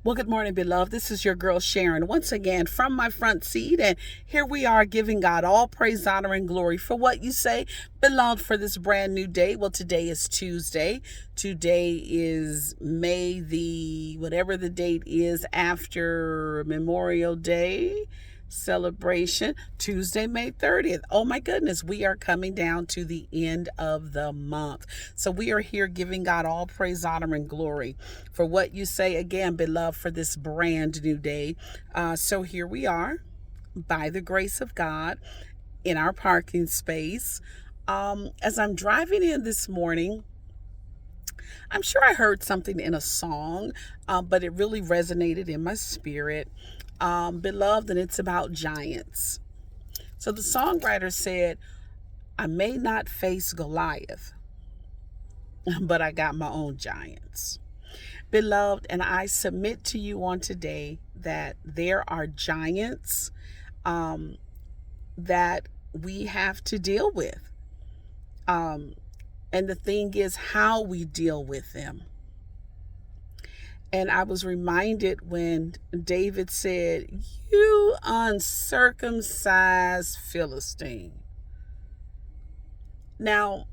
Well, good morning, beloved. This is your girl Sharon once again from my front seat. And here we are giving God all praise, honor, and glory for what you say, beloved, for this brand new day. Well, today is Tuesday. Today is May the, whatever the date is after Memorial Day celebration, Tuesday, May 30th. Oh my goodness, we are coming down to the end of the month. So we are here giving God all praise, honor, and glory for what you say again, beloved, for this brand new day. So here we are, by the grace of God, in our parking space. As I'm driving in this morning, I'm sure I heard something in a song, but it really resonated in my spirit. Beloved, and it's about giants. So the songwriter said, I may not face Goliath, but I got my own giants. Beloved, and I submit to you on today that there are giants that we have to deal with. And the thing is how we deal with them. And I was reminded when David said, You uncircumcised Philistine. Now,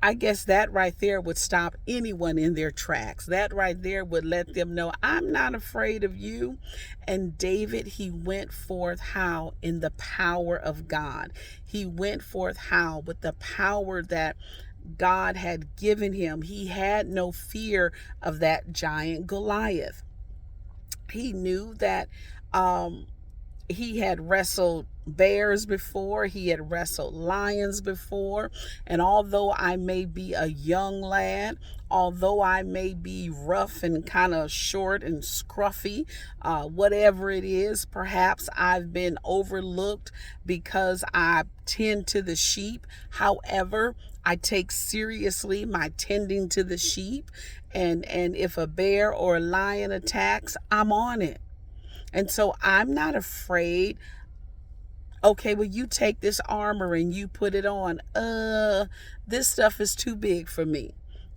I guess that right there would stop anyone in their tracks. That right there would let them know, I'm not afraid of you. And David, he went forth how? In the power of God. He went forth how? With the power that God had given him. He had no fear of that giant Goliath. He knew that he had wrestled bears before, he had wrestled lions before. And although I may be a young lad, although I may be rough and kind of short and scruffy, whatever it is, perhaps I've been overlooked because I tend to the sheep. However, I take seriously my tending to the sheep. And if a bear or a lion attacks, I'm on it. And so I'm not afraid. Okay, well, you take this armor and you put it on. This stuff is too big for me.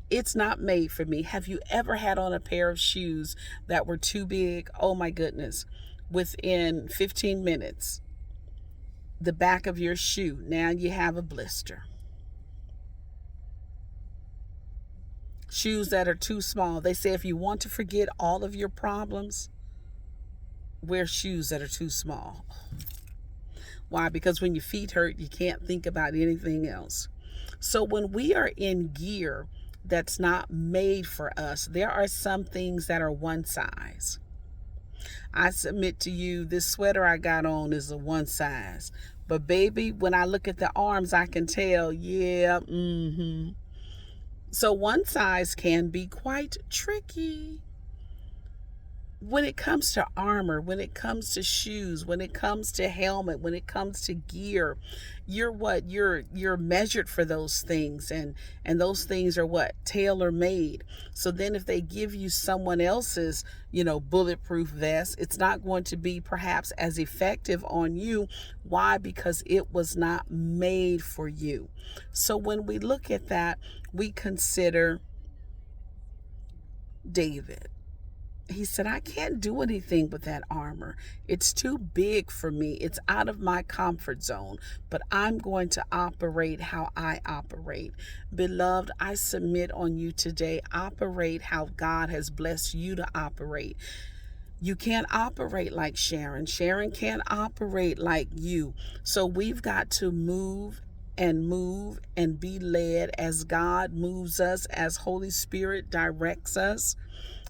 It's not made for me. Have you ever had on a pair of shoes that were too big? Oh my goodness. Within 15 minutes, the back of your shoe, now you have a blister. Shoes that are too small. They say if you want to forget all of your problems, wear shoes that are too small. Why? Because when your feet hurt, you can't think about anything else. So when we are in gear that's not made for us, there are some things that are one size. I submit to you, this sweater I got on is a one size. But baby, when I look at the arms, I can tell, yeah, So one size can be quite tricky. When it comes to armor, when it comes to shoes, when it comes to helmet, when it comes to gear, you're what? You're measured for those things, and those things are what? Tailor made. So then if they give you someone else's, bulletproof vest, it's not going to be perhaps as effective on you. Why? Because it was not made for you. So when we look at that, we consider David. He said, I can't do anything with that armor. It's too big for me. It's out of my comfort zone, but I'm going to operate how I operate. Beloved, I submit on you today. Operate how God has blessed you to operate. You can't operate like Sharon. Sharon can't operate like you. So we've got to move and be led as God moves us, as Holy Spirit directs us.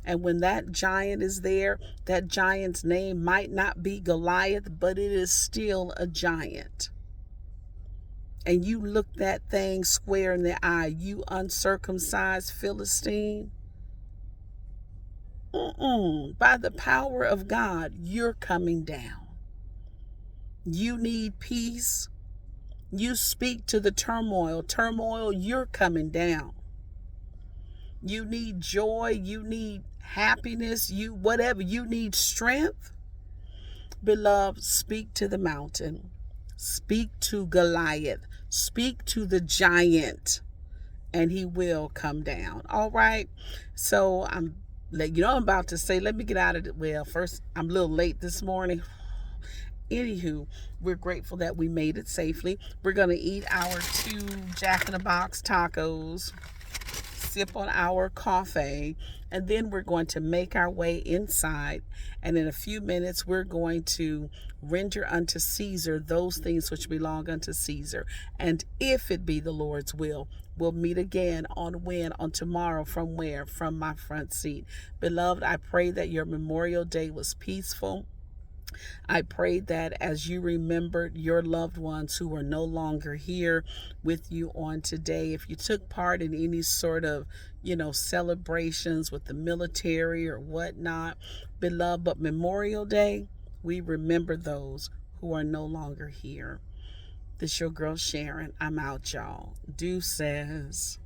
And when that giant is there, that giant's name might not be Goliath, but it is still a giant. And you look that thing square in the eye, you uncircumcised Philistine. By the power of God, you're coming down. You need peace. You speak to the turmoil. Turmoil, you're coming down. You need joy. You need happiness. Whatever. You need strength. Beloved, speak to the mountain. Speak to Goliath. Speak to the giant. and he will come down. All right. So I'm about to say, let me get out of it. Well, first, I'm a little late this morning. Anywho, we're grateful that we made it safely. We're going to eat our 2 Jack in the Box tacos, sip on our coffee, and then we're going to make our way inside. And in a few minutes, we're going to render unto Caesar those things which belong unto Caesar. And if it be the Lord's will, we'll meet again on when? On tomorrow. From where? From my front seat. Beloved, I pray that your Memorial Day was peaceful. I pray that as you remembered your loved ones who are no longer here with you on today, if you took part in any sort of, celebrations with the military or whatnot, beloved, but Memorial Day, we remember those who are no longer here. This your girl Sharon. I'm out, y'all. Deuces.